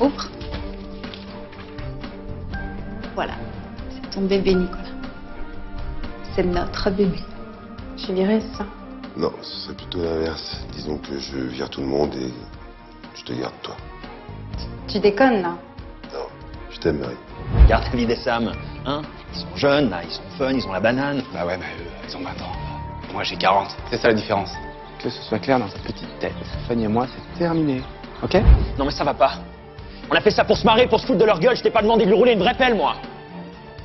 Ouvre. Voilà, c'est ton bébé, Nicolas. C'est notre bébé. Je dirais ça. Non, ce serait plutôt l'inverse. Disons que je vire tout le monde et je te garde toi. Tu déconnes, là. Non, je t'aime, Marie. Regarde la vie des Sam, hein. Ils sont jeunes, là, ils sont fun, ils ont la banane. Bah ouais, mais ils ont 20 ans. Moi, j'ai 40. C'est ça la différence. Que ce soit clair dans sa petite tête. Fanny et moi, c'est terminé. Ok? Non mais ça va pas. On a fait ça pour se marrer, pour se foutre de leur gueule, je t'ai pas demandé de lui rouler une vraie pelle, moi.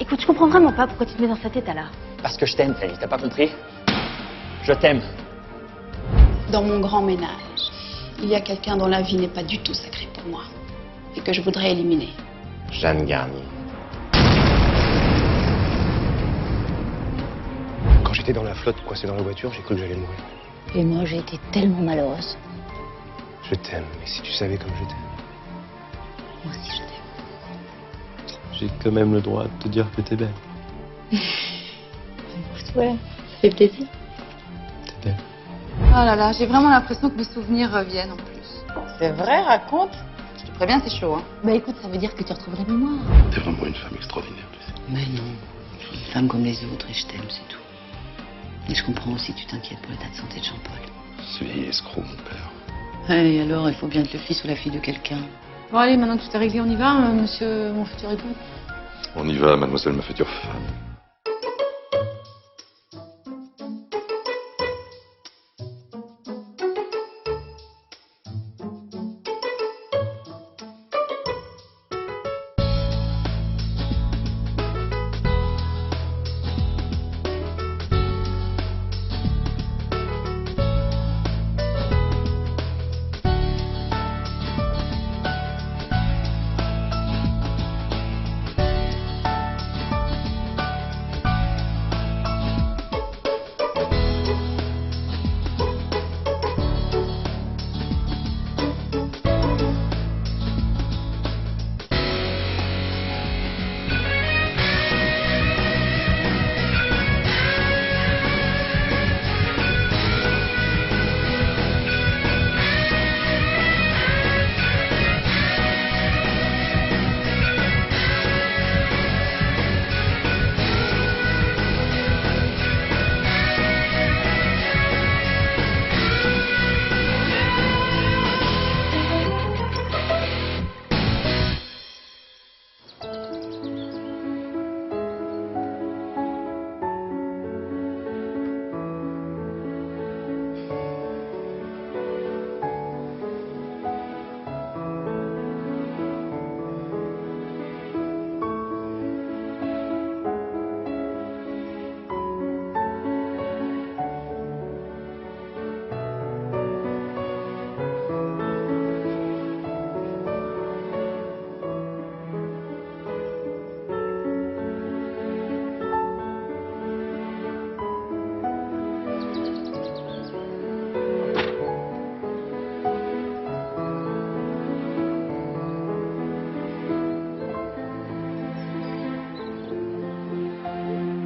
Écoute, je comprends vraiment pas pourquoi tu te mets dans sa tête, alors. Parce que je t'aime, Fanny, t'as pas compris? Je t'aime. Dans mon grand ménage, il y a quelqu'un dont la vie n'est pas du tout sacrée pour moi et que je voudrais éliminer. Jeanne Garnier. Quand j'étais dans la flotte, coincé dans la voiture, j'ai cru que j'allais mourir. Et moi, j'ai été tellement malheureuse. Je t'aime, mais si tu savais comme je t'aime. Moi aussi, je t'aime. J'ai quand même le droit de te dire que t'es belle. Ouais, ça fait plaisir. T'es belle. Oh là là, j'ai vraiment l'impression que mes souvenirs reviennent en plus. C'est vrai, raconte. Je te préviens, c'est chaud, hein. Bah écoute, ça veut dire que tu retrouves la mémoire. T'es vraiment une femme extraordinaire, tu sais. Mais non, je suis une femme comme les autres et je t'aime, c'est tout. Et je comprends aussi que tu t'inquiètes pour l'état de santé de Jean-Paul. Ce vieil escroc, mon père. Et alors, il faut bien être le fils ou la fille de quelqu'un. Bon allez, maintenant que tout est réglé, on y va, monsieur mon futur époux. On y va, mademoiselle ma future femme.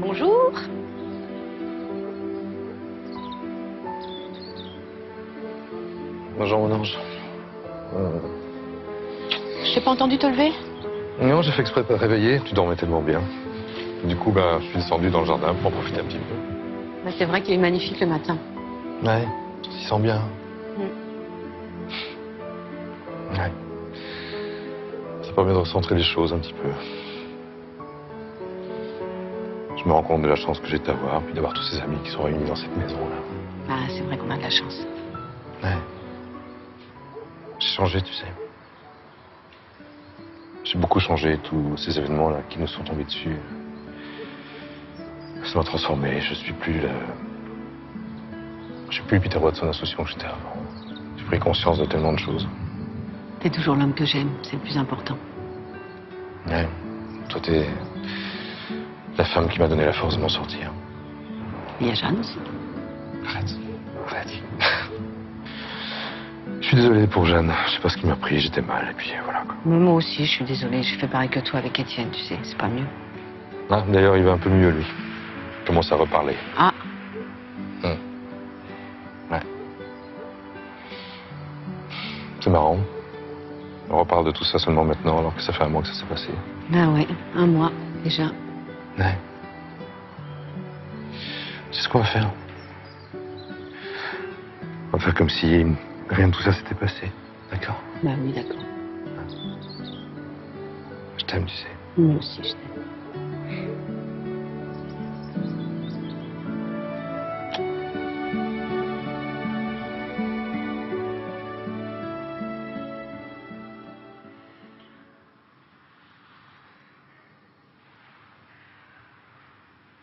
Bonjour. Bonjour mon ange. Je t'ai pas entendu te lever? Non, j'ai fait exprès de pas te réveiller, tu dormais tellement bien. Du coup, je suis descendu dans le jardin pour en profiter un petit peu. Bah, c'est vrai qu'il est magnifique le matin. Ouais, tu t'y sens bien. Ouais. Ça permet de recentrer les choses un petit peu. Je me rends compte de la chance que j'ai de t'avoir, puis d'avoir tous ces amis qui sont réunis dans cette maison-là. Ah, c'est vrai qu'on a de la chance. Ouais. J'ai changé, tu sais. J'ai beaucoup changé, tous ces événements-là qui nous sont tombés dessus. Ça m'a transformé, je suis plus le Peter Watson insouciant que j'étais avant. J'ai pris conscience de tellement de choses. T'es toujours l'homme que j'aime, c'est le plus important. Ouais. Toi, t'es la femme qui m'a donné la force de m'en sortir. Il y a Jeanne aussi. Arrête. Je suis désolé pour Jeanne. Je sais pas ce qui m'a pris, j'étais mal, et puis voilà quoi. Mais moi aussi, je suis désolée, j'ai fait pareil que toi avec Étienne, tu sais, c'est pas mieux. Ah, d'ailleurs, il va un peu mieux, lui. Il commence à reparler. Ah, Ouais. C'est marrant. On reparle de tout ça seulement maintenant, alors que ça fait un mois que ça s'est passé. Bah ouais, un mois déjà. Ouais. C'est ce qu'on va faire. On va faire comme si rien de tout ça s'était passé. D'accord? Bah oui, d'accord. Je t'aime, tu sais. Moi aussi, je t'aime.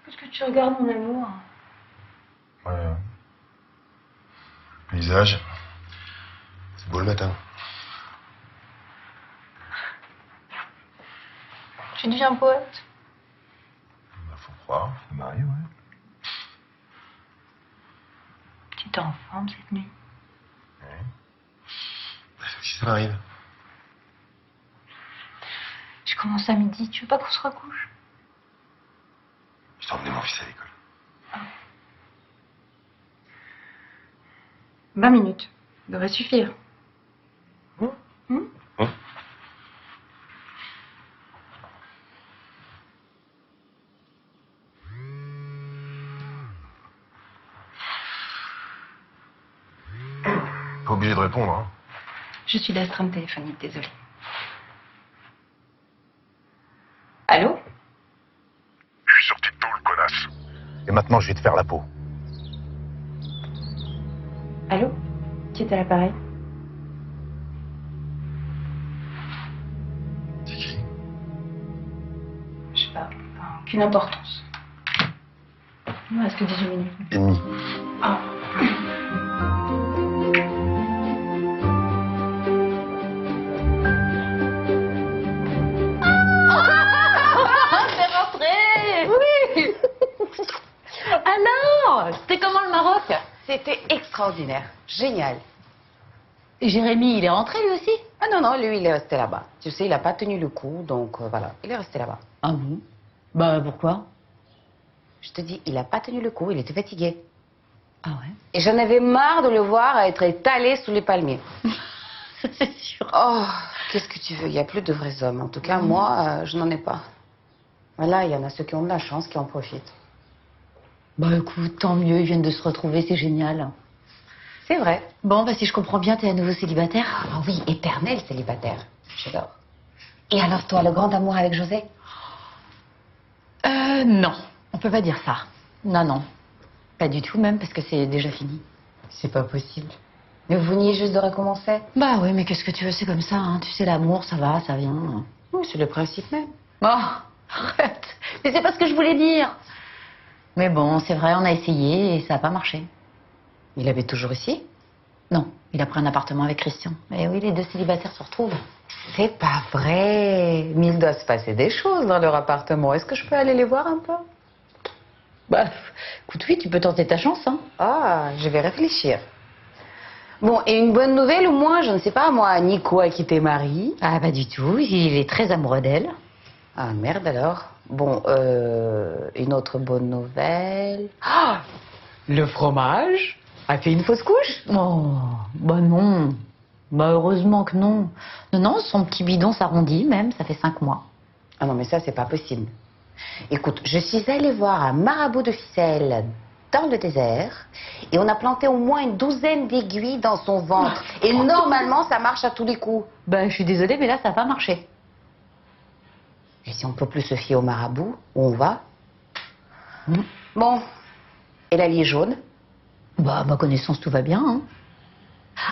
Qu'est-ce que tu regardes, mon amour? Ouais. Le paysage. C'est beau le matin. Tu deviens poète. Bah, faut croire, faut marier, ouais. Tu t'es en forme cette nuit. Si ça m'arrive. Je commence à midi. Tu veux pas qu'on se recouche? Je t'ai emmené mon fils à l'école. 20 minutes. Ça devrait suffire. Pas obligé de répondre, hein. Je suis d'astreinte téléphonique, désolée. Allô? Je suis sorti de tôle, connasse. Et maintenant, je vais te faire la peau. Allô? Qui est à l'appareil? C'est qui? Je sais pas. Aucune importance. Il me reste que 18 minutes. Et demi. Ah. Alors, c'était comment le Maroc? C'était extraordinaire. Génial. Et Jérémy, il est rentré lui aussi? Ah non, non, lui, il est resté là-bas. Tu sais, il n'a pas tenu le coup, donc voilà, il est resté là-bas. Ah bon? Bah pourquoi? Je te dis, il n'a pas tenu le coup, il était fatigué. Ah ouais? Et j'en avais marre de le voir être étalé sous les palmiers. C'est sûr. Oh, qu'est-ce que tu veux? Il n'y a plus de vrais hommes. En tout cas, moi, je n'en ai pas. Voilà, il y en a ceux qui ont de la chance, qui en profitent. Bah écoute, tant mieux, ils viennent de se retrouver, c'est génial. C'est vrai. Bon, bah si je comprends bien, t'es à nouveau célibataire? Ah oui, éternel célibataire. J'adore. Et alors, toi, le grand amour avec José? Non, on peut pas dire ça. Non, non. Pas du tout même, parce que c'est déjà fini. C'est pas possible. Mais vous veniez juste de recommencer? Bah oui, mais qu'est-ce que tu veux, c'est comme ça, hein. Tu sais, l'amour, ça va, ça vient. Oui, c'est le principe même. Oh, arrête. Mais c'est pas ce que je voulais dire. Mais bon, c'est vrai, on a essayé et ça a pas marché. Il habite toujours ici? Non, il a pris un appartement avec Christian. Mais oui, les deux célibataires se retrouvent. C'est pas vrai. Mais il doit se passer des choses dans leur appartement. Est-ce que je peux aller les voir un peu? Bah, écoute, oui, tu peux tenter ta chance, hein. Ah, je vais réfléchir. Bon, et une bonne nouvelle, au moins, je ne sais pas, moi, Nico a quitté Marie. Ah, pas du tout, il est très amoureux d'elle. Ah, merde alors. Bon, une autre bonne nouvelle. Ah, le fromage a fait une fausse couche? Oh, bah non. Bah heureusement que non. Non, non, son petit bidon s'arrondit même, ça fait 5 mois. Ah non, mais ça, c'est pas possible. Écoute, je suis allée voir un marabout de ficelle dans le désert et on a planté au moins une 12aine d'aiguilles dans son ventre. Et normalement, ça marche à tous les coups. Bah je suis désolée, mais là, ça n'a pas marché. Et si on peut plus se fier au marabout, où on va? Hmm. Bon, et la lie jaune? Bah à ma connaissance, tout va bien, hein.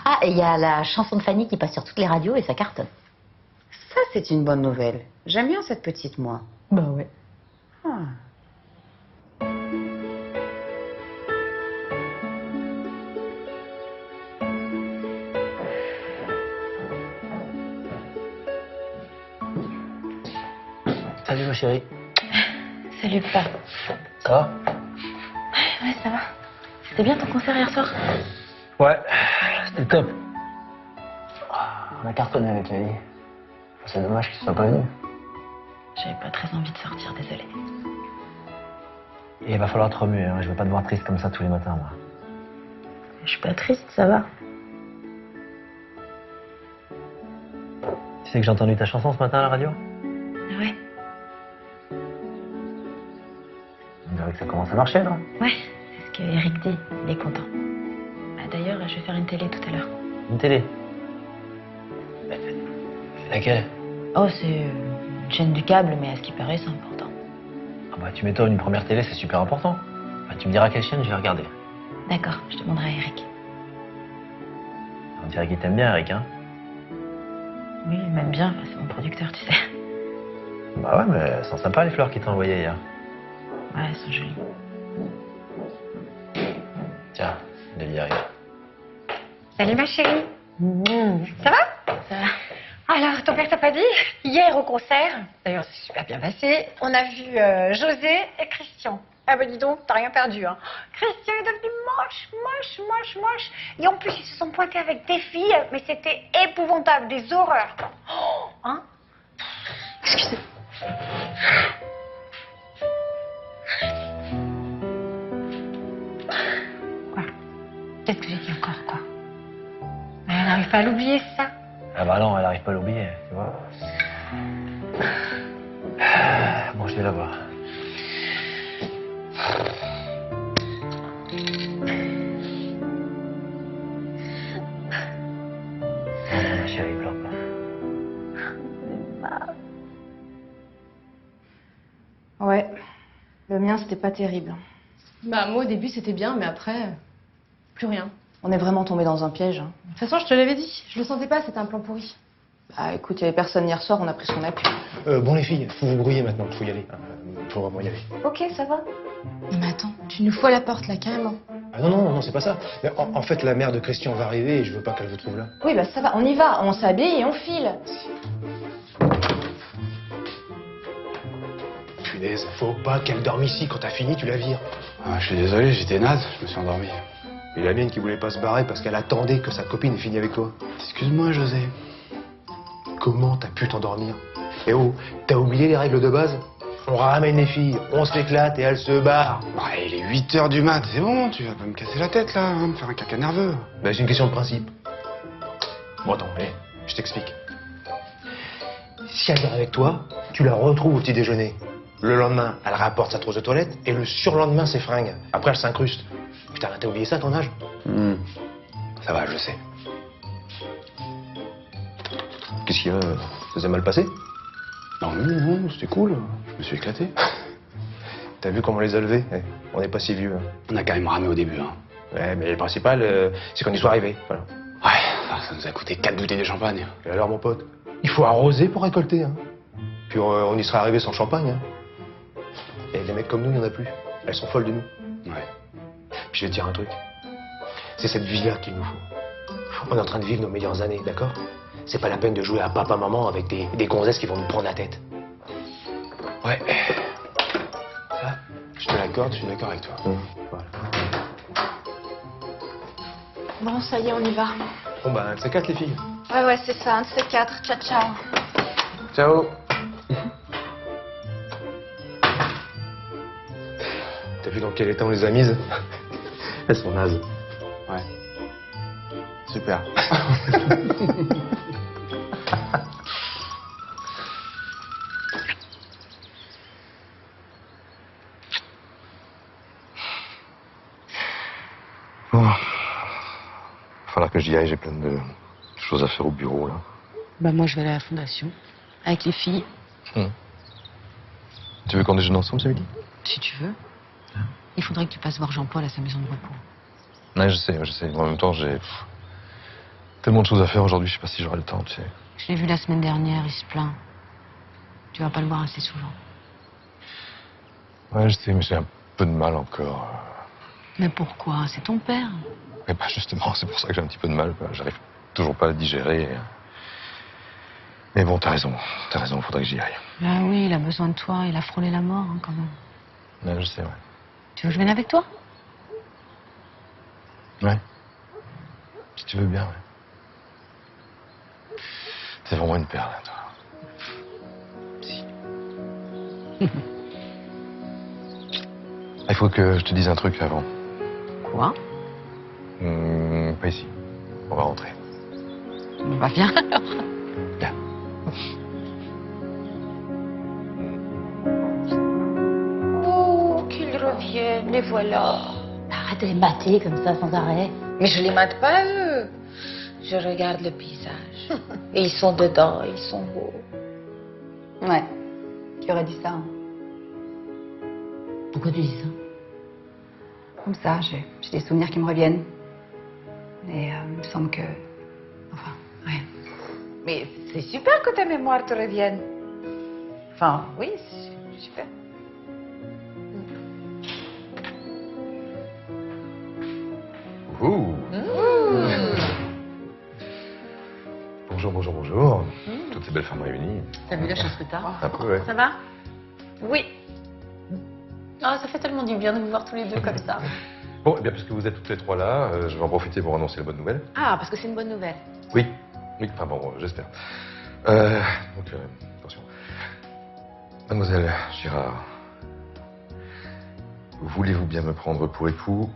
Ah, et il y a la chanson de Fanny qui passe sur toutes les radios et ça cartonne. Ça, c'est une bonne nouvelle. J'aime bien cette petite, moi. Bah ouais. Ah. Salut ma chérie. Salut, papa. Ça va? Ouais, ça va. C'était bien ton concert hier soir? Ouais, c'était top. On a cartonné avec Lali. C'est dommage qu'il soit pas venu. J'avais pas très envie de sortir, désolée. Et il va falloir te remuer, hein. Je veux pas te voir triste comme ça tous les matins, moi. Je suis pas triste, ça va. Tu sais que j'ai entendu ta chanson ce matin à la radio? Ouais. On dirait que ça commence à marcher, non? Ouais, c'est ce que Eric dit. Il est content. Bah, d'ailleurs, je vais faire une télé tout à l'heure. Une télé? C'est laquelle? Oh, c'est une chaîne du câble, mais à ce qui paraît, c'est important. Ah bah tu m'étonnes, une première télé, c'est super important. Bah, tu me diras quelle chaîne, je vais regarder. D'accord, je demanderai à Eric. On dirait qu'il t'aime bien, Eric, hein? Oui, il m'aime bien, c'est mon producteur, tu sais. Bah ouais, mais elles sont sympas les fleurs qu'il t'a envoyées hier. Ouais, elles sont jolies. Tiens, Delia arrive. Salut ma chérie. Ça va? Ça va? Alors, ton père t'a pas dit? Hier au concert, d'ailleurs c'est super bien passé, on a vu José et Christian. Ah bah dis donc, t'as rien perdu, hein. Christian est devenu moche. Et en plus, ils se sont pointés avec des filles, mais c'était épouvantable, des horreurs. Oh, hein? Excusez. Quoi? Qu'est-ce que j'ai dit encore, quoi? Elle n'arrive pas à l'oublier, c'est ça? Ah bah non, elle arrive pas à l'oublier, tu vois. Bon, je vais la voir. Non, ma chérie, pleure pas. Ouais. Le mien, c'était pas terrible. Bah moi au début c'était bien, mais après, plus rien. On est vraiment tombé dans un piège. Hein. De toute façon, je te l'avais dit, je le sentais pas, c'était un plan pourri. Bah écoute, il y avait personne hier soir, on a pris ce qu'on a pu. Bon les filles, faut vous brouiller maintenant, faut y aller. Faut vraiment y aller. Ok, ça va. Non mais attends, tu nous fous à la porte là, carrément. Ah non, c'est pas ça. Mais en fait, la mère de Christian va arriver et je veux pas qu'elle vous trouve là. Oui, bah ça va, on y va, on s'habille et on file. Punaise, faut pas qu'elle dorme ici. Quand t'as fini, tu la vires. Ah, je suis désolé, j'étais naze, je me suis endormi. Et la mienne qui voulait pas se barrer parce qu'elle attendait que sa copine ait fini avec toi. Excuse-moi, José. Comment t'as pu t'endormir? Eh oh, t'as oublié les règles de base? On ramène les filles, on s'éclate et elles se barrent. Bah, il est 8h du mat, c'est bon, tu vas pas me casser la tête là, hein, me faire un caca nerveux. Bah, c'est une question de principe. Bon, attends, allez, je t'explique. Si elle vient avec toi, tu la retrouves au petit déjeuner. Le lendemain, elle rapporte sa trousse de toilette et le surlendemain, ses fringues. Après, elle s'incruste. Putain, t'as oublié ça à ton âge? Ça va, je sais. Qu'est-ce qu'il y a? Ça s'est mal passé? Non, c'était cool, je me suis éclaté. T'as vu comment on les a levés? On n'est pas si vieux. Hein. On a quand même ramé au début, hein. Ouais, mais le principal, c'est qu'on y soit arrivé. Voilà. Ouais, ça nous a coûté 4 bouteilles de champagne. Et alors, mon pote, il faut arroser pour récolter. Hein. Puis on y serait arrivé sans champagne. Hein. Et des mecs comme nous, il n'y en a plus. Elles sont folles de nous. Ouais. Puis je vais te dire un truc. C'est cette vie-là qu'il nous faut. On est en train de vivre nos meilleures années, d'accord? C'est pas la peine de jouer à papa-maman avec des gonzesses qui vont nous prendre la tête. Ouais. Ça, je te l'accorde, je suis d'accord avec toi. Voilà. Bon, ça y est, on y va. Bon, bah, un de ces quatre, les filles. Ouais, c'est ça, un de ces quatre. Ciao, ciao. Ciao. T'as vu dans quel état on les a mises? Elles sont nazes. Ouais. Super. Bon. Il va falloir que j'y aille, j'ai plein de choses à faire au bureau, là. Bah moi je vais aller à la fondation, avec les filles, Tu veux qu'on déjeune ensemble ce midi? si tu veux. Il faudrait que tu passes voir Jean-Paul à sa maison de repos. Ouais, je sais. En même temps, j'ai tellement de choses à faire aujourd'hui, je sais pas si j'aurai le temps, tu sais. Je l'ai vu la semaine dernière, il se plaint. Tu vas pas le voir assez souvent. Ouais, je sais, mais j'ai un peu de mal encore. Mais pourquoi? C'est ton père. Et bah justement, c'est pour ça que j'ai un petit peu de mal, quoi. J'arrive toujours pas à le digérer. Mais bon, t'as raison, faudrait que j'y aille. Ah oui, il a besoin de toi, il a frôlé la mort hein, quand même. Ouais, je sais, ouais. Tu veux que je vienne avec toi? Ouais. Si tu veux bien, ouais. C'est vraiment une perle, hein, toi. Si. Il faut que je te dise un truc avant. Quoi? Pas ici. On va rentrer. On va bien alors. Viens. les voilà. Arrête de les mater comme ça sans arrêt. Mais je les mate pas, eux. Je regarde le paysage. Et ils sont dedans, ils sont beaux. Ouais. Qui aurait dit ça hein? Pourquoi tu dis ça? Comme ça, j'ai des souvenirs qui me reviennent. Et il me semble que... Enfin, rien. Mais c'est super que ta mémoire te revienne. Enfin, oui, c'est super. Ouh. Bonjour, bonjour, bonjour. Toutes ces belles femmes réunies. T'as vu la chance que t'as? Un peu, ouais. Ça va? Oui. Ah, ça fait tellement du bien de vous voir tous les deux comme ça. Bon, eh bien, puisque vous êtes toutes les trois là, je vais en profiter pour annoncer la bonne nouvelle. Ah, parce que c'est une bonne nouvelle. Oui, oui, enfin bon, j'espère. Attention. Mademoiselle Girard, voulez-vous bien me prendre pour époux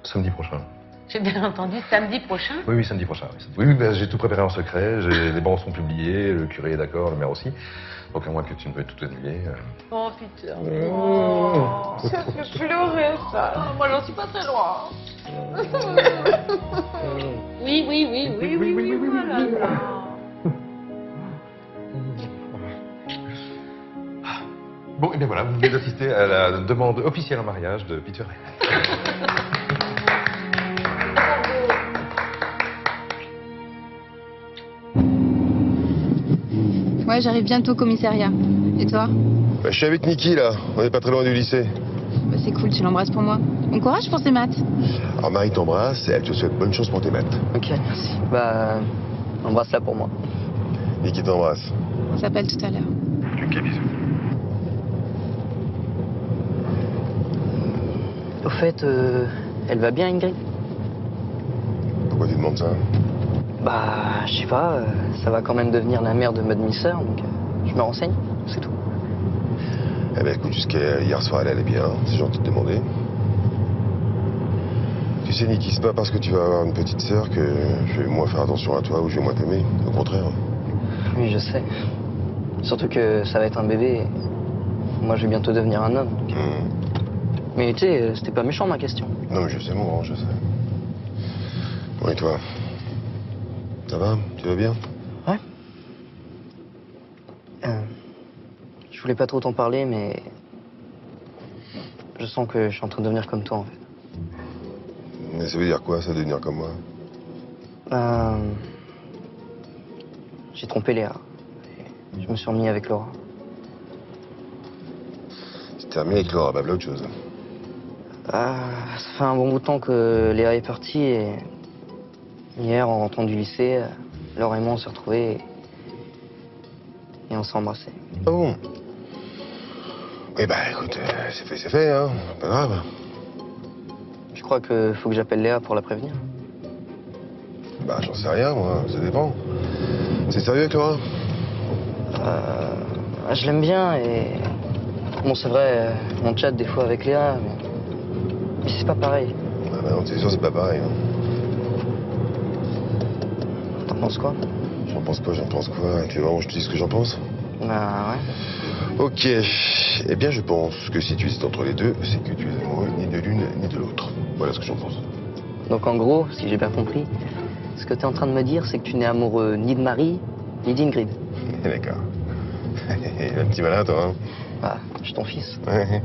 samedi prochain? J'ai bien entendu, samedi prochain. Oui, oui, samedi prochain. Oui, ben, j'ai tout préparé en secret, les bancs sont publiés, le curé est d'accord, le maire aussi. Donc à moins que tu ne veuilles tout annuler. Oh putain. Oh, ça fait pleurer ça. Oh, moi j'en suis pas très loin. Oui, voilà. Bon, et bien voilà, vous venez d'assister à la demande officielle en mariage de Peter Raymond. Ouais, j'arrive bientôt au commissariat. Et toi? Bah, je suis avec Niki, là. On n'est pas très loin du lycée. Bah, c'est cool, tu l'embrasses pour moi. Bon courage pour tes maths. Alors, Marie t'embrasse et elle te souhaite bonne chance pour tes maths. Ok, merci. Bah, embrasse-la pour moi. Niki t'embrasse. On s'appelle tout à l'heure. Ok, bisous. Au fait, elle va bien, Ingrid? Pourquoi tu demandes ça? Bah, je sais pas, ça va quand même devenir la mère de ma demi-sœur, donc je me renseigne, c'est tout. Eh ben écoute, jusqu'à hier soir, elle allait bien. C'est gentil de demander. Tu sais, Niki, c'est pas parce que tu vas avoir une petite sœur que je vais moins faire attention à toi ou je vais moins t'aimer. Au contraire. Oui, je sais. Surtout que ça va être un bébé. Moi, je vais bientôt devenir un homme. Donc... Mais tu sais, c'était pas méchant ma question. Non, mais je sais, mon grand, je sais. Bon, et toi? Ça va? Tu vas bien? Ouais. Je voulais pas trop t'en parler, mais... Je sens que je suis en train de devenir comme toi, en fait. Mais ça veut dire quoi, ça, devenir comme moi? J'ai trompé Léa. Et je me suis remis avec Laura. Si t'es remis avec Laura, bah, voilà autre chose. Ça fait un bon bout de temps que Léa est partie et... Hier, en rentrant du lycée, Laura et moi, on s'est retrouvés et on s'est embrassés. Ah bon? Eh bah, écoute, c'est fait, hein. Pas grave. Tu crois qu'il faut que j'appelle Léa pour la prévenir? Bah, j'en sais rien, moi. Ça dépend. C'est sérieux avec Laura? Je l'aime bien et... Bon, c'est vrai, on chatte des fois avec Léa, mais c'est pas pareil. Ah bah non, c'est sûr, c'est pas pareil. Hein. T'en penses quoi? J'en pense quoi? Tu veux vraiment que je te dise ce que j'en pense? Bah ouais. Ok. Eh bien, je pense que si tu hésites entre les deux, c'est que tu es amoureux ni de l'une ni de l'autre. Voilà ce que j'en pense. Donc en gros, si j'ai bien compris, ce que t'es en train de me dire, c'est que tu n'es amoureux ni de Marie, ni d'Ingrid. D'accord. Un petit malin, toi, hein? Ah, je suis ton fils. Ouais.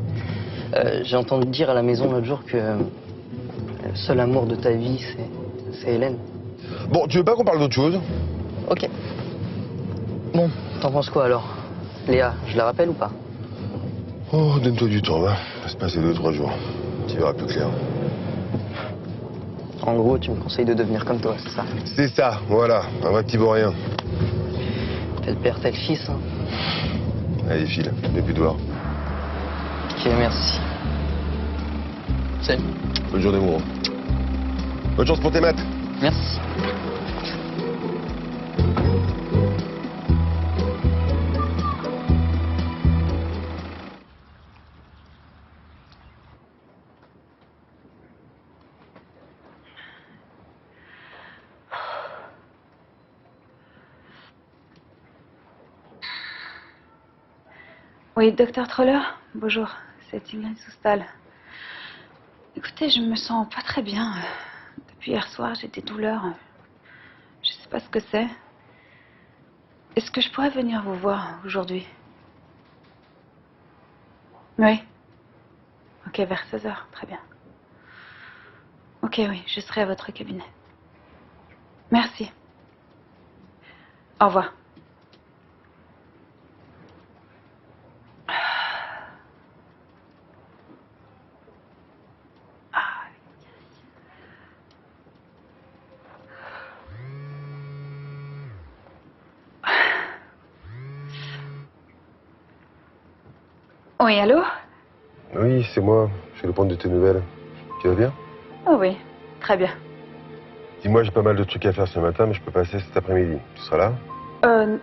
J'ai entendu dire à la maison l'autre jour que le seul amour de ta vie, c'est Hélène. Bon, tu veux pas qu'on parle d'autre chose? Ok. Bon, t'en penses quoi alors? Léa, je la rappelle ou pas? Oh, donne-toi du temps, va. Va se passer 2-3 jours. Tu verras plus clair. En gros, tu me conseilles de devenir comme toi, c'est ça? C'est ça, voilà. Un vrai petit vaurien. T'es le père, t'es le fils, hein. Allez, file. Mets plus dehors. Ok, merci. Salut. Bonne journée, mon grand. Bonne chance pour tes maths. Merci. Oui, docteur Troller, bonjour, c'est Ingrid Soustal. Écoutez, je me sens pas très bien. Depuis hier soir, j'ai des douleurs. Je sais pas ce que c'est. Est-ce que je pourrais venir vous voir aujourd'hui? Oui. Ok, vers 16h, très bien. Ok, oui, je serai à votre cabinet. Merci. Au revoir. Oui, allô? Oui, c'est moi. Je vais le prendre de tes nouvelles. Tu vas bien? Oh oui, très bien. Dis-moi, j'ai pas mal de trucs à faire ce matin, mais je peux passer cet après-midi. Tu seras là?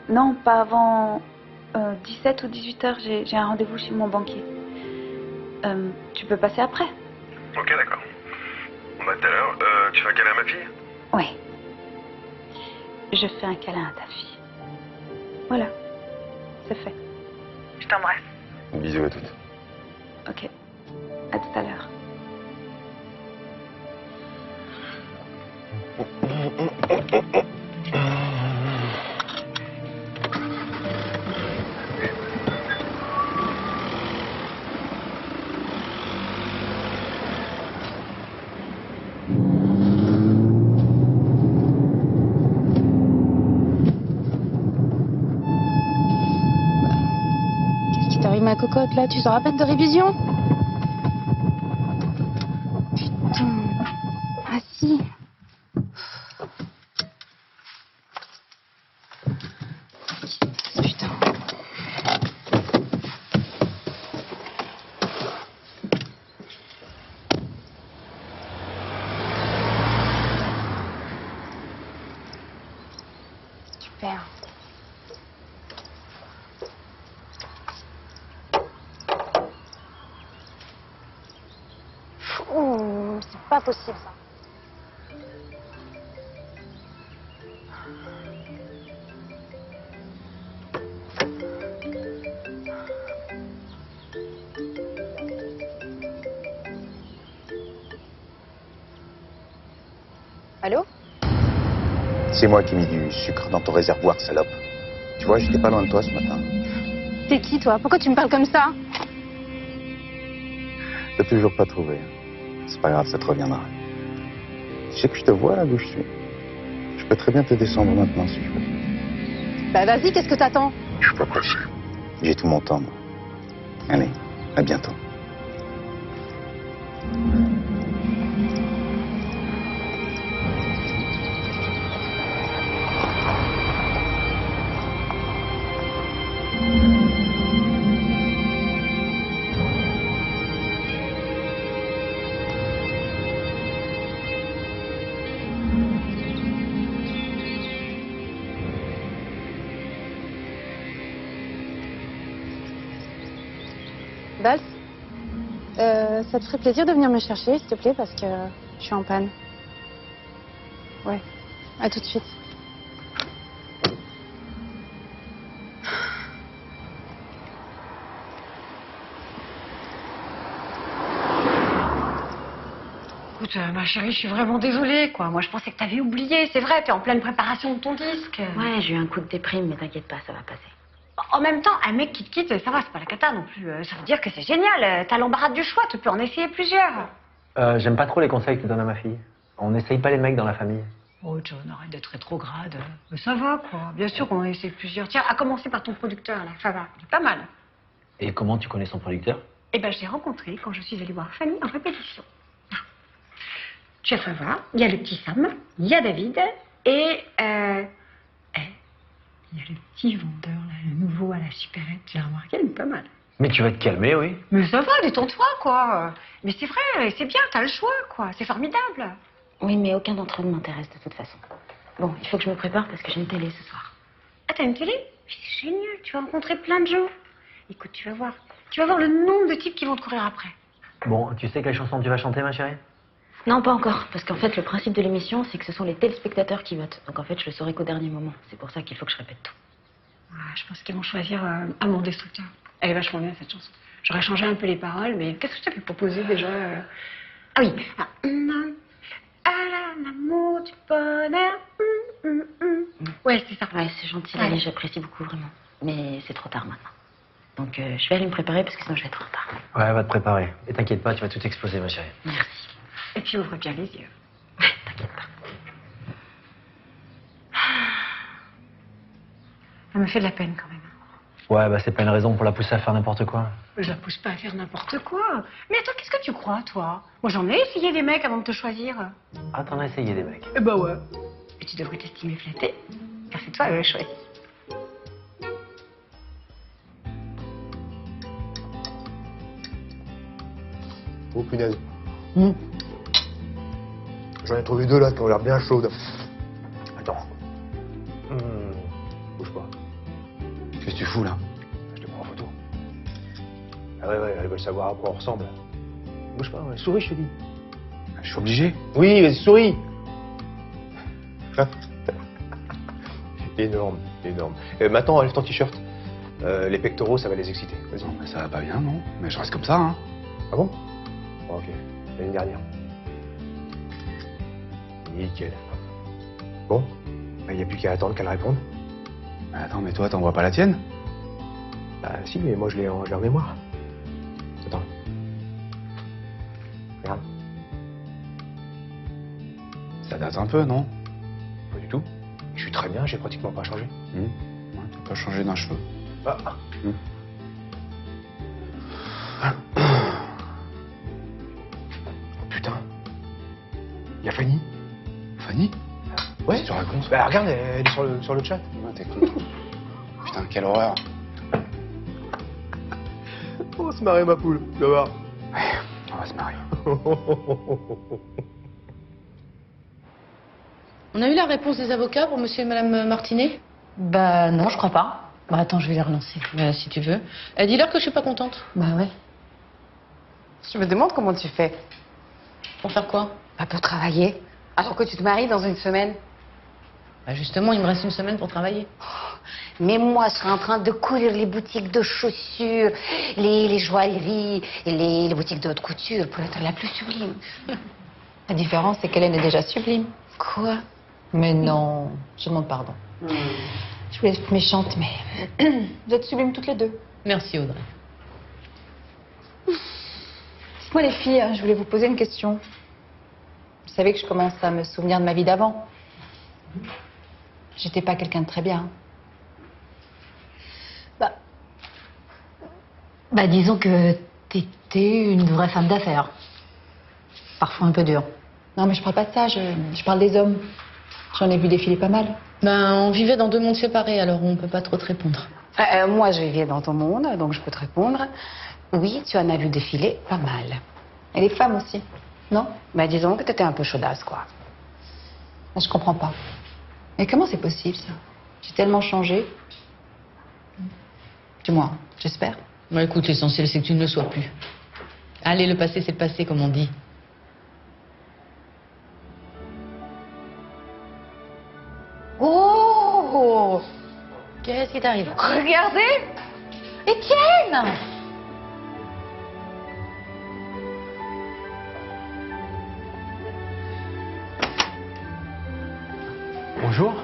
Non, pas avant 17 ou 18h, j'ai un rendez-vous chez mon banquier. Tu peux passer après? Ok, d'accord. Bon, bah, tout à l'heure, tu fais un câlin à ma fille? Oui. Je fais un câlin à ta fille. Voilà, c'est fait. Je t'embrasse. Bisous à toutes. Ok, à tout à l'heure. Qu'est-ce qui t'arrive, ma cocotte, là? Tu sors à peine de révision? Putain. Ah si. Putain. Super. Ouh, c'est pas possible ça. Allô? C'est moi qui ai mis du sucre dans ton réservoir, salope. Tu vois, j'étais pas loin de toi ce matin. T'es qui toi? Pourquoi tu me parles comme ça? T'as toujours pas trouvé. C'est pas grave, ça te reviendra. Tu sais que je te vois là d'où je suis. Je peux très bien te descendre maintenant si je veux. Bah vas-y, qu'est-ce que t'attends? Je suis pas pressé. J'ai tout mon temps, moi. Allez, à bientôt. Dals, ça te ferait plaisir de venir me chercher, s'il te plaît, parce que je suis en panne. Ouais, à tout de suite. Écoute, ma chérie, je suis vraiment désolée, quoi. Moi, je pensais que t'avais oublié. C'est vrai, t'es en pleine préparation de ton disque. Ouais, j'ai eu un coup de déprime, mais t'inquiète pas, ça va passer. En même temps, un mec qui te quitte, ça va, c'est pas la cata non plus. Ça veut dire que c'est génial. T'as l'embarras du choix, tu peux en essayer plusieurs. J'aime pas trop les conseils que tu donnes à ma fille. On n'essaye pas les mecs dans la famille. Oh, John, arrête d'être rétrograde. Mais ça va, quoi. Bien sûr qu'on en essaie plusieurs. Tiens, à commencer par ton producteur, là. Ça va, il est pas mal. Et comment tu connais son producteur? Eh ben, je l'ai rencontré quand je suis allée voir Fanny en répétition. Ah. Tu vas voir, il y a le petit Sam, il y a David, et il y a le petit vendeur, là, le nouveau à la supérette. J'ai remarqué, il est pas mal. Mais tu vas te calmer, oui. Mais ça va, détends-toi, quoi. Mais c'est vrai, c'est bien, t'as le choix, quoi. C'est formidable. Oui, mais aucun d'entre eux ne m'intéresse de toute façon. Bon, il faut que je me prépare parce que j'ai une télé ce soir. Ah, t'as une télé? C'est génial, tu vas rencontrer plein de gens. Écoute, tu vas voir. Tu vas voir le nombre de types qui vont te courir après. Bon, tu sais quelle chanson tu vas chanter, ma chérie? Non, pas encore, parce qu'en fait, le principe de l'émission, c'est que ce sont les téléspectateurs qui votent. Donc en fait, je le saurai qu'au dernier moment. C'est pour ça qu'il faut que je répète tout. Ouais, je pense qu'ils vont choisir Amour destructeur. Elle est vachement bien, cette chanson. J'aurais changé un peu les paroles, mais qu'est-ce que je t'avais proposé déjà Ah oui. L'amour du bonheur. Ouais, c'est ça. Ouais, c'est gentil, Ouais. Lily, j'apprécie beaucoup, vraiment. Mais c'est trop tard maintenant. Donc, je vais aller me préparer parce que sinon je vais être en retard. Ouais, va te préparer. Et t'inquiète pas, tu vas tout exploser, ma chérie. Merci. Et puis ouvre bien les yeux. T'inquiète pas. Ça me fait de la peine quand même. Ouais, bah c'est pas une raison pour la pousser à faire n'importe quoi. Je la pousse pas à faire n'importe quoi. Mais attends, qu'est-ce que tu crois, toi? Moi, j'en ai essayé des mecs avant de te choisir. Ah, t'en as essayé des mecs. Eh bah ouais. Et tu devrais t'estimer flatté, car c'est toi le choisi. Oh punaise. J'en ai trouvé deux là qui ont l'air bien chaudes. Attends. Bouge pas. Qu'est-ce que tu fous là? Je te prends en photo. Ah ouais, elles veulent savoir à quoi on ressemble. Bouge pas, ouais. Souris, je te dis. Je suis obligé. Oui, vas-y, souris. Énorme, énorme. Maintenant, enlève ton t-shirt. Les pectoraux, ça va les exciter. Vas-y. Non, mais ça va pas bien, non? Mais je reste comme ça, hein. Ah bon? Ok. Il y a une dernière. Nickel. Bon, il n'y a plus qu'à attendre qu'elle réponde. Attends, mais toi, t'en vois pas la tienne? Bah si, mais moi je l'ai en mémoire. Attends. Regarde. Ça date un peu, non? Pas du tout. Je suis très bien, j'ai pratiquement pas changé. Ouais, t'as pas changé d'un cheveu. Ah. Putain. Il y a Fanny. Fanny? Ouais. Qu'est-ce que tu racontes? Bah regarde, elle est sur le chat. Ouais, t'es con. Putain, quelle horreur. On va se marrer, ma poule. Tu vas voir. Ouais, on va se marier. On a eu la réponse des avocats pour monsieur et madame Martinet? Bah non, je crois pas. Bah attends, je vais les relancer. Bah, si tu veux. Dis-leur que je suis pas contente. Bah ouais. Je me demande comment tu fais. Pour faire quoi? Bah, pour travailler. Alors que tu te maries dans une semaine. Bah justement, il me reste une semaine pour travailler. Mais moi, je serais en train de courir les boutiques de chaussures, les joailleries, et les boutiques de haute couture pour être la plus sublime. La différence, c'est qu'Hélène est déjà sublime. Quoi? Mais non, je demande pardon. Je voulais être méchante, mais vous êtes sublimes toutes les deux. Merci Audrey. Dites-moi les filles, je voulais vous poser une question. Vous savez que je commence à me souvenir de ma vie d'avant. J'étais pas quelqu'un de très bien. Bah disons que t'étais une vraie femme d'affaires. Parfois un peu dure. Non mais je parle pas de ça, je parle des hommes. J'en ai vu défiler pas mal. Ben on vivait dans deux mondes séparés, alors on peut pas trop te répondre. Moi, je vivais dans ton monde, donc je peux te répondre. Oui, tu en as vu défiler pas mal. Et les femmes aussi, non? Bah disons que t'étais un peu chaudasse, quoi. Je comprends pas. Mais comment c'est possible ça? J'ai tellement changé. Du moins, j'espère. Bah écoute, l'essentiel c'est que tu ne le sois plus. Allez, le passé c'est le passé, comme on dit. Oh! Qu'est-ce qui t'arrive? Regardez! Étienne! Bonjour.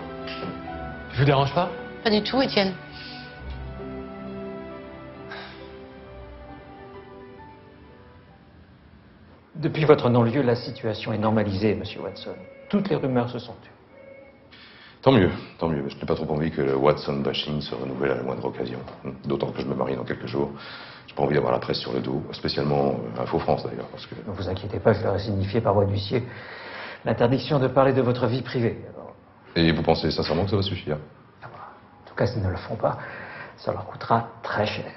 Je vous dérange pas? Pas du tout, Étienne. Depuis votre non-lieu, la situation est normalisée, monsieur Watson. Toutes les rumeurs se sont tues. Tant mieux. Je n'ai pas trop envie que le Watson bashing se renouvelle à la moindre occasion. D'autant que je me marie dans quelques jours. J'ai pas envie d'avoir la presse sur le dos, spécialement Info France d'ailleurs, parce que... Ne vous inquiétez pas, je leur ai signifié par voie d'huissier l'interdiction de parler de votre vie privée. Alors, Et vous pensez sincèrement que ça va suffire? en tout cas, s'ils ne le font pas, ça leur coûtera très cher.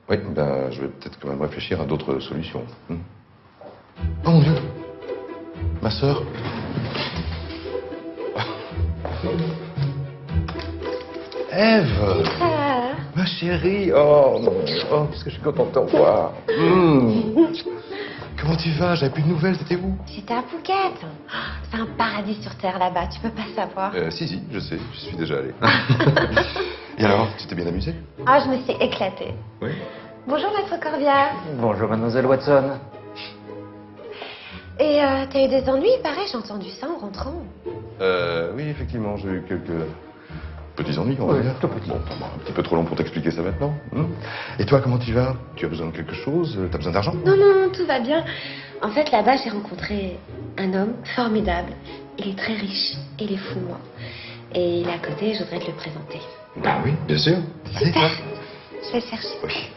Oui, ben, je vais peut-être quand même réfléchir à d'autres solutions. Oh mon Dieu! Ma sœur? Ève! Ma chérie! Oh, qu'est-ce que je suis content de te revoir! Comment tu vas? J'avais plus de nouvelles, t'étais où? J'étais à Phuket. C'est un paradis sur Terre là-bas, tu peux pas savoir. Si, je sais, je suis déjà allé. Et alors, tu t'es bien amusé? Ah, je me suis éclatée. Oui. Bonjour, maître Corbière. Bonjour, mademoiselle Watson. Et t'as eu des ennuis, pareil, j'ai entendu ça en rentrant. Oui, effectivement, j'ai eu quelques petits ennuis, on va dire. Bon, un petit peu trop long pour t'expliquer ça maintenant. Et toi, comment tu vas? Tu as besoin de quelque chose? T'as besoin d'argent? Non, non, tout va bien. En fait, là-bas, j'ai rencontré un homme formidable. Il est très riche, et il est fou, moi. Et il est à côté, je voudrais te le présenter. Ben oui, bien sûr. Allez, Super. Je vais le chercher. Oui.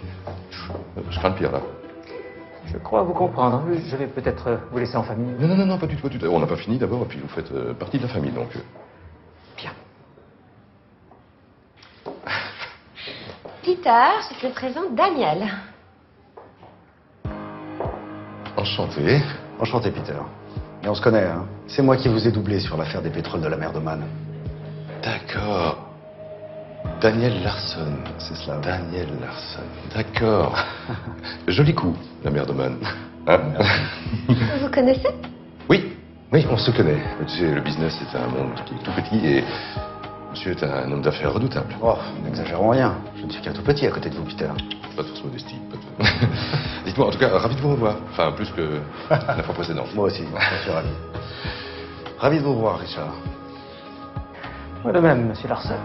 Je crains le pire, là. Je crois vous comprendre. Je vais peut-être vous laisser en famille. Non, non, non, non, pas du tout, pas du tout. On n'a pas fini d'abord, et puis vous faites partie de la famille, donc... Peter, je te présente Daniel. Enchanté. Enchanté, Peter. Et on se connaît, hein. C'est moi qui vous ai doublé sur l'affaire des pétroles de la mer d'Oman. D'accord. Daniel Larson. C'est cela. Daniel Larson. D'accord. Joli coup, la mer d'Oman. Hein? Vous connaissez? Oui, oui, on se connaît. Tu sais, le business, c'est un monde qui est tout petit et monsieur est un homme d'affaires redoutable. Oh, n'exagérons rien. Je ne suis qu'un tout petit à côté de vous, Peter. Pas de fausse modestie. Pas de... Dites-moi, en tout cas, ravi de vous revoir. Enfin, plus que la fois précédente. Moi aussi, je suis ravi. Ravi de vous revoir, Richard. Moi de même, monsieur Larson.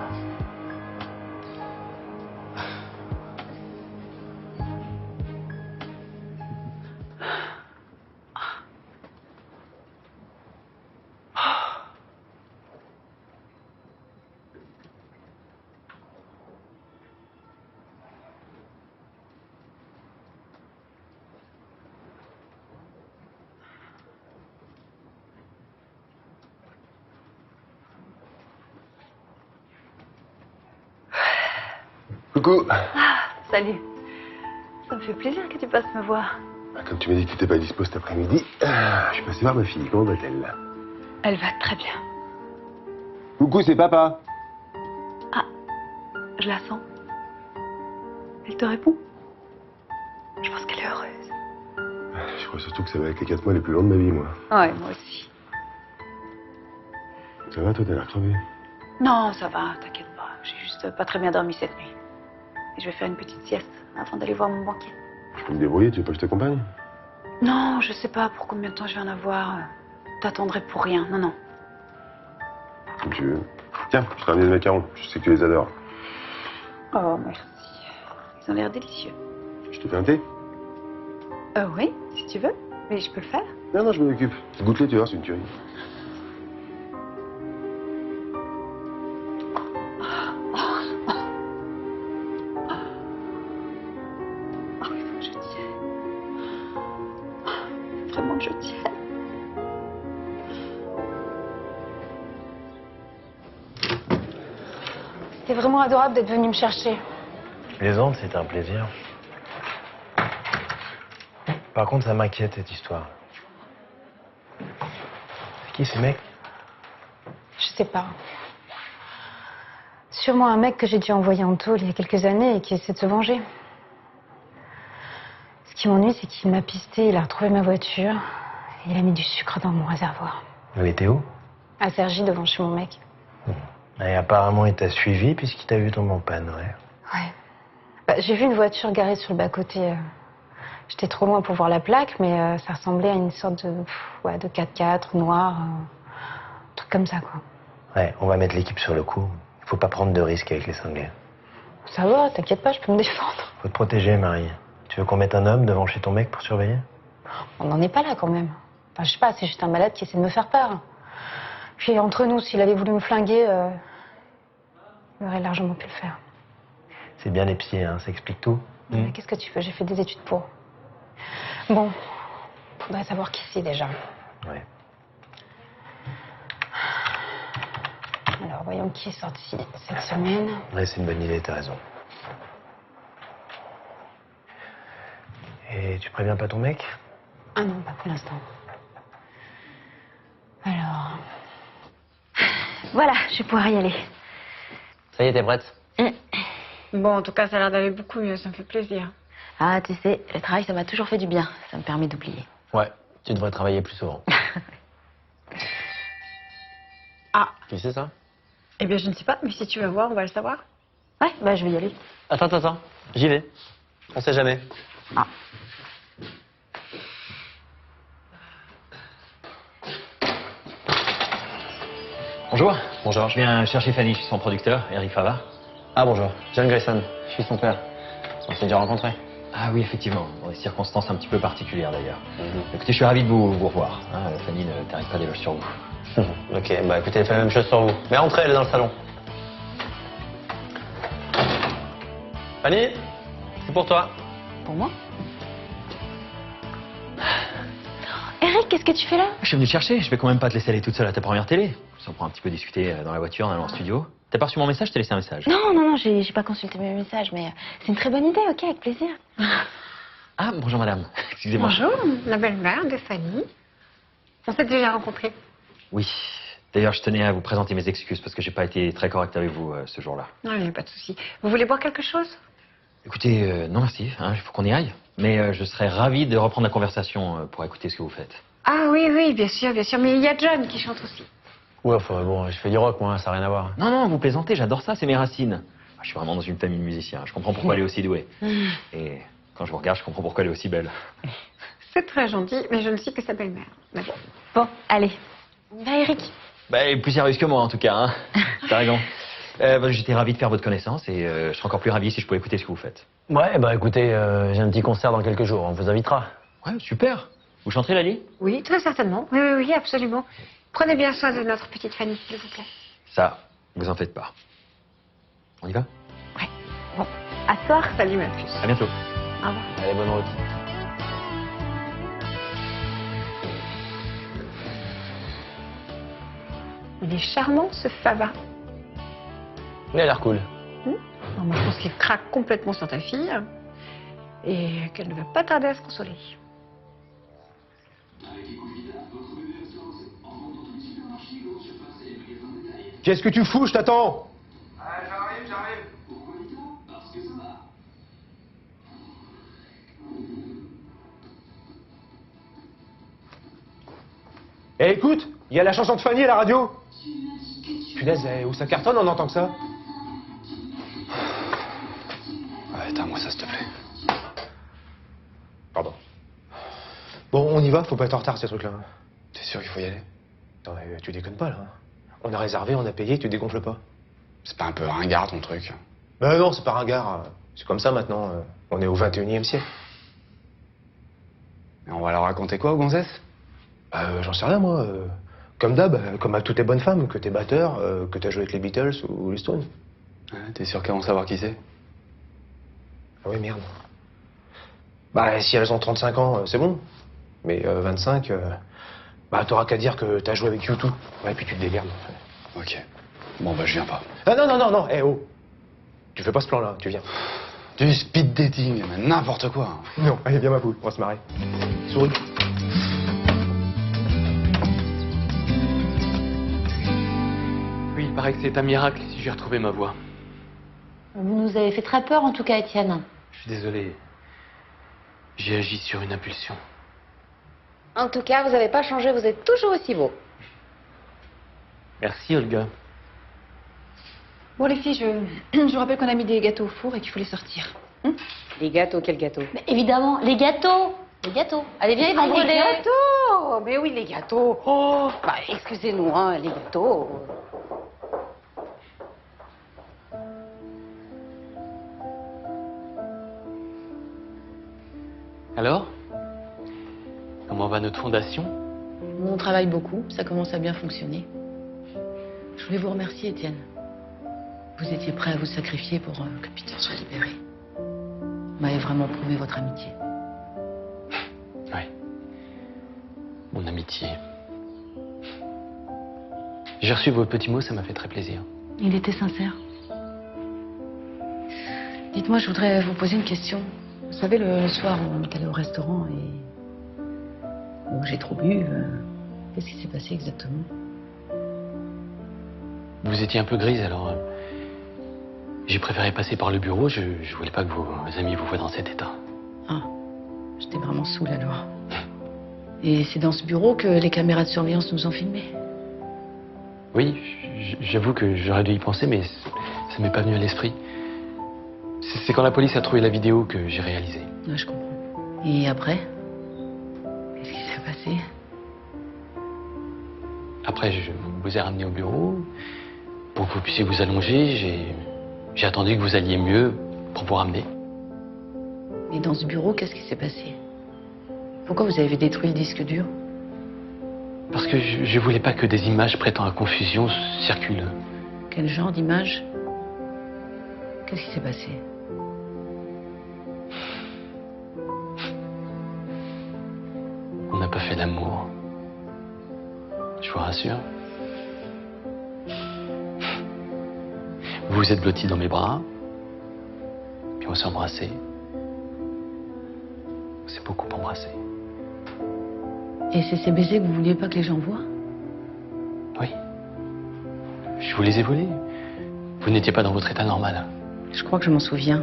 Coucou. Ah, salut. Ça me fait plaisir que tu passes me voir. Comme tu m'as dit que tu n'étais pas dispo cet après-midi, je suis passé voir ma fille. Comment va-t-elle? Elle va très bien. Coucou, c'est papa. Ah, je la sens. Elle te répond? Je pense qu'elle est heureuse. Je crois surtout que ça va être les 4 mois les plus longs de ma vie, moi. Ouais, moi aussi. Ça va, toi, t'as l'air crevé. Non, ça va, t'inquiète pas. J'ai juste pas très bien dormi cette nuit. Et je vais faire une petite sieste avant d'aller voir mon banquier. Je peux me débrouiller, tu veux pas que je t'accompagne? Non, je sais pas pour combien de temps je vais en avoir. T'attendrai pour rien, non, non. Comme tu veux. Tiens, je t'ai ramené des macarons. Je sais que tu les adores. Oh, merci. Ils ont l'air délicieux. Je te fais un thé? Oui, si tu veux. Mais je peux le faire. Non, non, je m'en occupe. Goûte-les, tu vois, c'est une tuerie. Vraiment que je tiens. C'était vraiment adorable d'être venu me chercher. Plaisante, c'était un plaisir. Par contre, ça m'inquiète cette histoire. C'est qui ces mecs? Je sais pas. Sûrement un mec que j'ai dû envoyer en tôle il y a quelques années et qui essaie de se venger. Ce qui m'ennuie, c'est qu'il m'a pisté, il a retrouvé ma voiture et il a mis du sucre dans mon réservoir. Il était où? À Cergy, devant chez mon mec. Et apparemment, il t'a suivi puisqu'il t'a vu tomber en panne, ouais. Ouais. Bah, j'ai vu une voiture garée sur le bas-côté. J'étais trop loin pour voir la plaque, mais ça ressemblait à une sorte de 4x4 noir. Un truc comme ça, quoi. Ouais, on va mettre l'équipe sur le coup. Il faut pas prendre de risques avec les cinglés. Ça va, t'inquiète pas, je peux me défendre. Faut te protéger, Marie. Tu veux qu'on mette un homme devant chez ton mec pour surveiller? On n'en est pas là, quand même. Enfin, je sais pas, c'est juste un malade qui essaie de me faire peur. Puis, entre nous, s'il avait voulu me flinguer, il aurait largement pu le faire. C'est bien les psys, hein, ça explique tout. Mais qu'est-ce que tu veux? J'ai fait des études pour. Bon, faudrait savoir qui c'est déjà. Ouais. Alors, voyons qui est sorti cette semaine. Ouais, c'est une bonne idée, t'as raison. Et tu préviens pas ton mec? Ah non, pas pour l'instant. Alors... Voilà, je vais pouvoir y aller. Ça y est, t'es prête? Bon, en tout cas, ça a l'air d'aller beaucoup mieux, ça me fait plaisir. Ah, tu sais, le travail, ça m'a toujours fait du bien. Ça me permet d'oublier. Ouais, tu devrais travailler plus souvent. Ah, Tu sais ça? eh bien, je ne sais pas, mais si tu veux voir, on va le savoir. Ouais, bah je vais y aller. Attends, j'y vais. On sait jamais. Ah. Bonjour. Bonjour. Je viens chercher Fanny, je suis son producteur, Eric Favard. Ah bonjour, John Grayson, je suis son père. On s'est déjà rencontrés. Ah oui, effectivement, dans des circonstances un petit peu particulières d'ailleurs. Écoutez, je suis ravi de vous revoir. Hein. Fanny ne t'arrive pas d'éloge sur vous. Ok, bah écoutez, elle fait la même chose sur vous. Mais entrez, elle est dans le salon. Fanny, c'est pour toi. Pour moi? Eric, qu'est-ce que tu fais là? Je suis venu te chercher, je vais quand même pas te laisser aller toute seule à ta première télé. On pourra un petit peu discuter dans la voiture, en allant en studio. T'as pas reçu mon message? Je t'ai laissé un message. Non, j'ai pas consulté mes messages, mais c'est une très bonne idée, ok, avec plaisir. Ah, bonjour madame, excusez-moi. Bonjour, la belle-mère de Fanny. On s'est déjà rencontrés. Oui, d'ailleurs je tenais à vous présenter mes excuses parce que j'ai pas été très correct avec vous ce jour-là. Non, il n'y a pas de souci. Vous voulez boire quelque chose? Écoutez, non merci, il faut qu'on y aille. Mais je serais ravi de reprendre la conversation pour écouter ce que vous faites. Ah oui, bien sûr, mais il y a John qui chante aussi. Ouais, enfin bon, je fais du rock moi, ça n'a rien à voir. Non, vous plaisantez, j'adore ça, c'est mes racines. Je suis vraiment dans une famille de musiciens, je comprends pourquoi elle est aussi douée. Et quand je vous regarde, je comprends pourquoi elle est aussi belle. C'est très gentil, mais je ne suis que sa belle-mère. D'accord. Bon, allez. Va, Eric. Bah, plus sérieuse que moi en tout cas, hein. T'as raison. J'étais ravi de faire votre connaissance et je serais encore plus ravi si je pouvais écouter ce que vous faites. Ouais, bah écoutez, j'ai un petit concert dans quelques jours, on vous invitera. Ouais, super. Vous chanterez, Lali? Oui, très certainement. Oui, absolument. Prenez bien soin de notre petite Fanny, s'il vous plaît. Ça, vous en faites pas. On y va? Ouais. Bon, à soir. Salut, ma puce. À bientôt. Au revoir. Allez, bonne route. Il est charmant, ce Fava. Il a l'air cool. Non, moi, je pense qu'il craque complètement sur ta fille et qu'elle ne va pas tarder à se consoler. Qu'est-ce que tu fous? Je t'attends. J'arrive. Eh, écoute, il y a la chanson de Fanny à la radio. Punaise, où ça cartonne, on entend que ça. Ouais, éteins-moi ça, s'il te plaît. Pardon. Bon, on y va, faut pas être en retard, ces trucs-là. T'es sûr qu'il faut y aller? Non, mais tu déconnes pas, là. On a réservé, on a payé, tu dégonfles pas. C'est pas un peu ringard, ton truc? Ben non, c'est pas ringard. C'est comme ça, maintenant. On est au 21e siècle. Et on va leur raconter quoi aux gonzesses? J'en sais rien, moi. Comme d'hab, comme à toutes les bonnes femmes, que t'es batteur, que t'as joué avec les Beatles ou les Stones. Ouais, t'es sûr qu'elles vont savoir qui c'est? Ah ouais, merde. Bah, si elles ont 35 ans, c'est bon. Mais 25, bah, t'auras qu'à dire que t'as joué avec U2. Ouais, et puis tu te démerdes. Ok. Bon, bah, je viens pas. Ah non, oh. Tu fais pas ce plan-là, tu viens. Du speed dating, mais n'importe quoi. Non, allez, viens ma poule, on va se marrer. Souris. Oui, il paraît que c'est un miracle si j'ai retrouvé ma voix. Vous nous avez fait très peur en tout cas, Étienne. Je suis désolé. J'ai agi sur une impulsion. En tout cas, vous n'avez pas changé, vous êtes toujours aussi beau. Merci, Olga. Bon les filles, je vous rappelle qu'on a mis des gâteaux au four et qu'il faut les sortir. Les gâteaux, quel gâteau? Mais évidemment, les gâteaux. Les gâteaux. Allez, viens, ils vont brûler. Les gâteaux. Mais oui, les gâteaux. Oh, bah, excusez-nous, hein, les gâteaux. Alors? Comment va notre fondation? On travaille beaucoup, ça commence à bien fonctionner. Je voulais vous remercier, Étienne. Vous étiez prêt à vous sacrifier pour que Peter soit libéré. Vous m'avez vraiment prouvé votre amitié. Oui. Mon amitié. J'ai reçu vos petits mots, ça m'a fait très plaisir. Il était sincère. Dites-moi, je voudrais vous poser une question. Vous savez, le soir où on est allé au restaurant et où j'ai trop bu, qu'est-ce qui s'est passé exactement? Vous étiez un peu grise, alors j'ai préféré passer par le bureau. Je voulais pas que vos amis vous voient dans cet état. Ah, j'étais vraiment saoule alors. Et c'est dans ce bureau que les caméras de surveillance nous ont filmés. Oui, j'avoue que j'aurais dû y penser, mais ça m'est pas venu à l'esprit. C'est quand la police a trouvé la vidéo que j'ai réalisé. Ouais, je comprends. Et après? Qu'est-ce qui s'est passé? Après, je vous ai ramené au bureau pour que vous puissiez vous allonger. J'ai attendu que vous alliez mieux pour vous ramener. Et dans ce bureau, qu'est-ce qui s'est passé? Pourquoi vous avez détruit le disque dur? Parce que je voulais pas que des images prêtant à confusion circulent. Quel genre d'image? Qu'est-ce qui s'est passé? On n'a pas fait l'amour. Je vous rassure. Vous vous êtes blotti dans mes bras, puis on s'est embrassé. On s'est beaucoup embrassé. Et c'est ces baisers que vous vouliez pas que les gens voient? Oui. Je vous les ai volés. Vous n'étiez pas dans votre état normal. Je crois que je m'en souviens.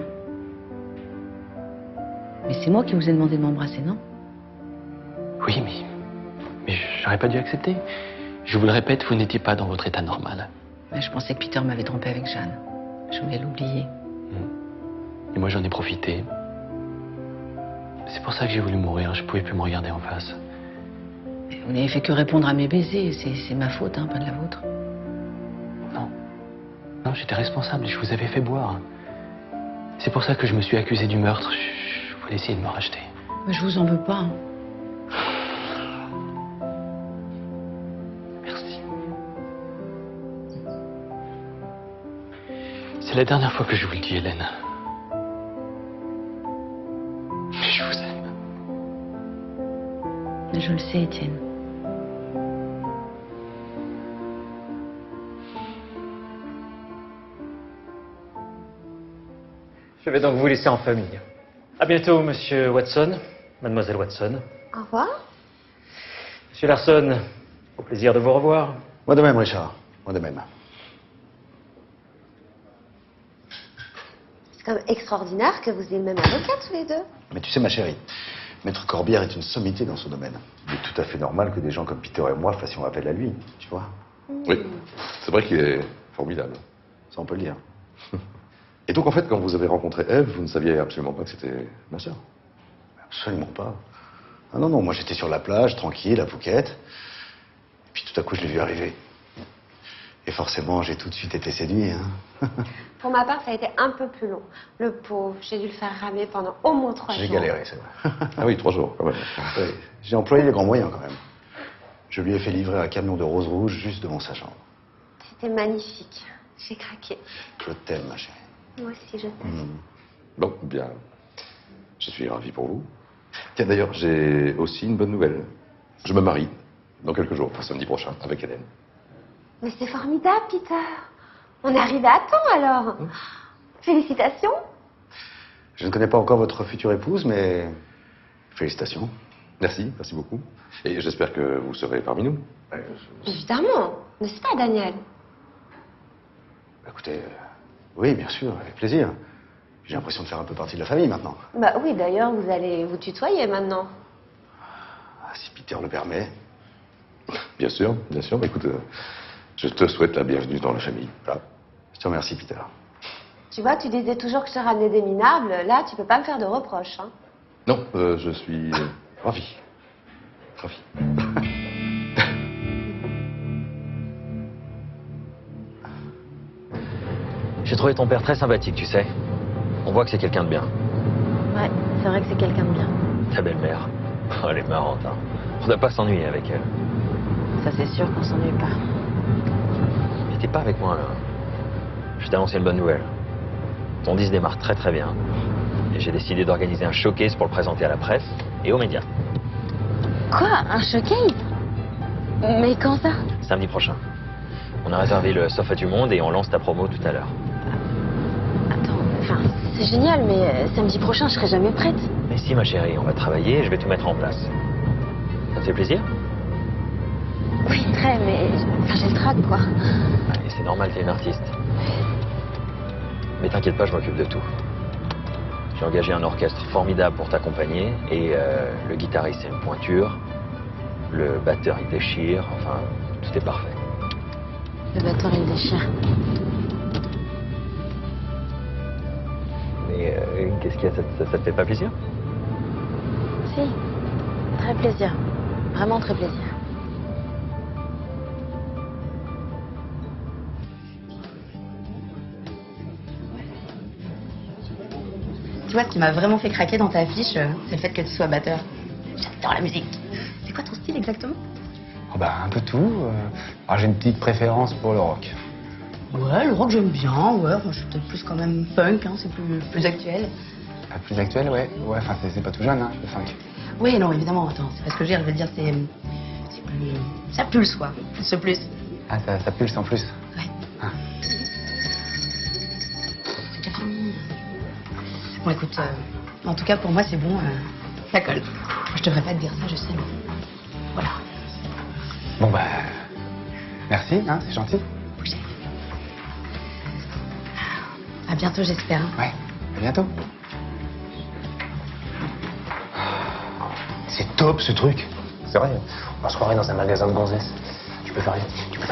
Mais c'est moi qui vous ai demandé de m'embrasser, non? Oui, mais j'aurais pas dû accepter. Je vous le répète, vous n'étiez pas dans votre état normal. Mais je pensais que Peter m'avait trompé avec Jeanne. Je voulais l'oublier. Et moi, j'en ai profité. C'est pour ça que j'ai voulu mourir. Je pouvais plus me regarder en face. Mais vous n'avez fait que répondre à mes baisers. C'est ma faute, hein, pas de la vôtre. Non, j'étais responsable. Je vous avais fait boire. C'est pour ça que je me suis accusé du meurtre. Je voulais essayer de me racheter. Mais je vous en veux pas. Hein. C'est la dernière fois que je vous le dis, Hélène. Je vous aime. Je le sais, Étienne. Je vais donc vous laisser en famille. À bientôt, monsieur Watson, mademoiselle Watson. Au revoir. Monsieur Larson, au plaisir de vous revoir. Moi de même, Richard. Moi de même. C'est quand même extraordinaire que vous ayez le même avocat tous les deux. Mais tu sais, ma chérie, Maître Corbière est une sommité dans son domaine. Il est tout à fait normal que des gens comme Peter et moi fassions appel à lui, tu vois. Oui, c'est vrai qu'il est formidable. Ça, on peut le dire. Et donc, en fait, quand vous avez rencontré Ève, vous ne saviez absolument pas que c'était ma sœur? Absolument pas. Ah non, non, moi j'étais sur la plage, tranquille, à Phuket. Et puis tout à coup, je l'ai vu arriver. Et forcément, j'ai tout de suite été séduit. Hein. Pour ma part, ça a été un peu plus long. Le pauvre, j'ai dû le faire ramer pendant au moins 3 jours. J'ai galéré, c'est vrai. Ah oui, 3 jours, quand même. Oui, j'ai employé les grands moyens, quand même. Je lui ai fait livrer un camion de roses rouges juste devant sa chambre. C'était magnifique. J'ai craqué. Claude t'aime, ma chérie. Moi aussi, je t'aime. Bon, bien. Je suis ravi pour vous. Tiens, d'ailleurs, j'ai aussi une bonne nouvelle. Je me marie dans quelques jours, enfin, samedi prochain, avec Hélène. Mais c'est formidable, Peter. On est arrivé à temps, alors. Félicitations. Je ne connais pas encore votre future épouse, mais félicitations. Merci, merci beaucoup. Et j'espère que vous serez parmi nous. Évidemment. N'est-ce pas, Daniel? Écoutez, oui, bien sûr, avec plaisir. J'ai l'impression de faire un peu partie de la famille maintenant. Bah oui, d'ailleurs, vous allez vous tutoyer maintenant. Ah, si Peter le permet. Bien sûr, bien sûr. Bah, écoute, je te souhaite la bienvenue dans la famille. Voilà. Je te remercie, Peter. Tu vois, tu disais toujours que je te ramenais des minables. Là, tu peux pas me faire de reproches. Hein. Non, je suis ravi. Ravi. J'ai trouvé ton père très sympathique, tu sais. On voit que c'est quelqu'un de bien. Ouais, c'est vrai que c'est quelqu'un de bien. Ta belle-mère. Oh, elle est marrante, hein. On doit pas s'ennuyer avec elle. Ça, c'est sûr qu'on s'ennuie pas. Mais t'es pas avec moi, là. Je t'ai annoncé une bonne nouvelle. Ton disque démarre très très bien. Et j'ai décidé d'organiser un showcase pour le présenter à la presse et aux médias. Quoi? Un showcase? Mais quand ça? Samedi prochain. On a réservé le Sofa du Monde et on lance ta promo tout à l'heure. Enfin, c'est génial, mais samedi prochain, je serai jamais prête. Mais si, ma chérie, on va travailler et je vais tout mettre en place. Ça te fait plaisir? Oui, très, mais enfin, j'ai le trac, quoi. Allez, c'est normal, t'es une artiste. Mais t'inquiète pas, je m'occupe de tout. J'ai engagé un orchestre formidable pour t'accompagner et le guitariste, c'est une pointure. Le batteur, il déchire. Enfin, tout est parfait. Le batteur, il déchire. Mais qu'est-ce qu'il y a? Ça te fait pas plaisir? Si, très plaisir. Vraiment très plaisir. Tu vois, ce qui m'a vraiment fait craquer dans ta affiche, c'est le fait que tu sois batteur. J'adore la musique. C'est quoi ton style exactement? Oh bah, un peu tout. Alors, j'ai une petite préférence pour le rock. Ouais, le rock j'aime bien, ouais. Moi, je suis peut-être plus quand même punk, hein, c'est plus actuel. Ah, plus actuel, ouais. Ouais, enfin, c'est pas tout jeune, hein, le funk. Oui, non, évidemment, attends, c'est pas ce que je veux dire, c'est plus... Ça pulse, quoi. Ce plus. Ah, ça pulse en plus. Ouais. Ah. C'est déjà fini. Bon, écoute, en tout cas, pour moi, c'est bon, ça colle. Je devrais pas te dire ça, je sais, mais voilà. Bon, bah... Merci, hein, c'est gentil. À bientôt, j'espère. Ouais, à bientôt. C'est top ce truc. C'est vrai, on se croirait dans un magasin de gonzesses. Tu peux faire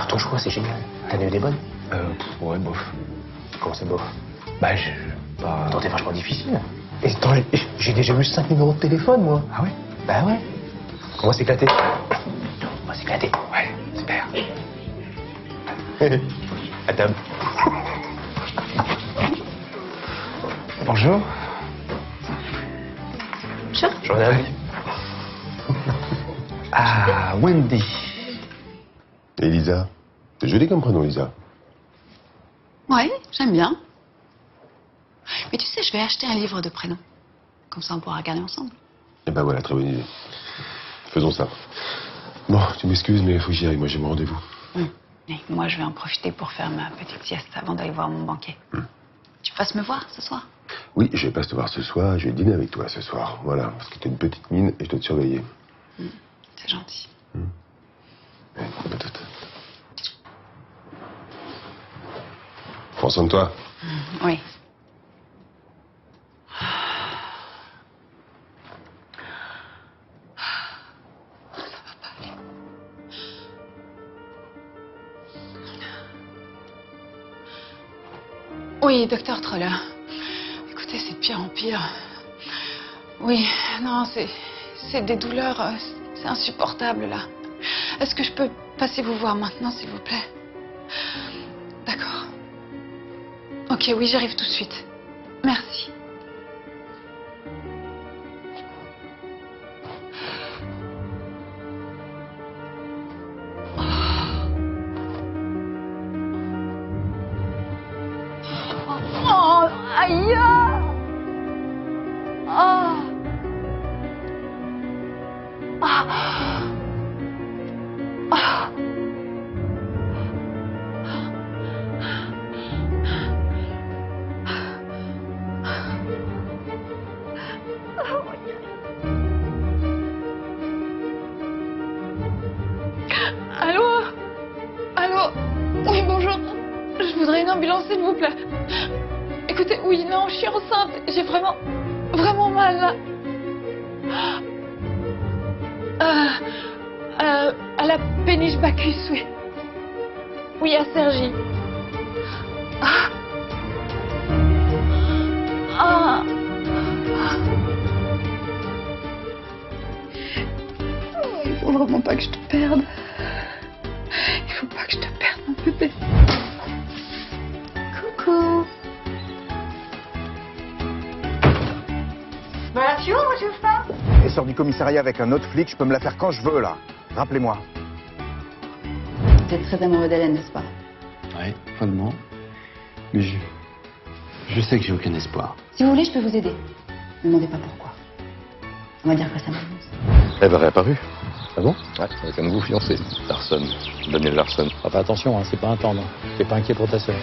ton choix, c'est génial. T'as eu des bonnes? Ouais, bof. Comment c'est bof? Bah, pas... Attends, t'es vachement difficile. Et attends, j'ai déjà vu 5 numéros de téléphone, moi. Ah ouais? Bah ouais. On va s'éclater. On va s'éclater. Ouais, super. À table. Bonjour. Jordan. Ah, Wendy. Elisa. C'est joli comme prénom, Elisa. Ouais, j'aime bien. Mais tu sais, je vais acheter un livre de prénoms. Comme ça, on pourra regarder ensemble. Eh ben voilà, très bonne idée. Faisons ça. Bon, tu m'excuses, mais il faut que j'y aille. Moi, j'ai mon rendez-vous. Et moi, je vais en profiter pour faire ma petite sieste avant d'aller voir mon banquier. Tu passes me voir ce soir? Oui, je vais pas te voir ce soir. Je vais dîner avec toi ce soir. Voilà, parce que t'as une petite mine et je dois te surveiller. C'est gentil. Ouais, pas tout. Prends soin de toi. Oui. Oui, docteur Troller. Écoutez, c'est de pire en pire. Oui, non, c'est des douleurs, c'est insupportable là. Est-ce que je peux passer vous voir maintenant, s'il vous plaît? D'accord. Ok, oui, j'arrive tout de suite. Merci. Oh, aïe! Oh! Ah! Ah! Allô? Allô? Oui, bonjour. Je voudrais une ambulance, s'il vous plaît. Écoutez, oui, non, je suis enceinte. J'ai vraiment mal, là. À la péniche Bacchus, oui. Oui, à Cergy. Ah. Ah. Oh, il faut vraiment pas que je te perde. Il faut pas que je te perde, mon bébé. Coucou. Voilà, tu ouvres, tu ouvres pas? Elle sort du commissariat avec un autre flic, je peux me la faire quand je veux, là. Rappelez-moi. Vous êtes très amoureux d'Hélène, n'est-ce pas? Ouais, follement. Mais je sais que j'ai aucun espoir. Si vous voulez, je peux vous aider. Ne me demandez pas pourquoi. On va dire que ça m'amuse. Elle va réapparue. Ah bon? Ouais, avec un nouveau fiancé. Larson. Daniel Larson. Ah, fais attention, hein, c'est pas un tendre. T'es pas inquiet pour ta sœur.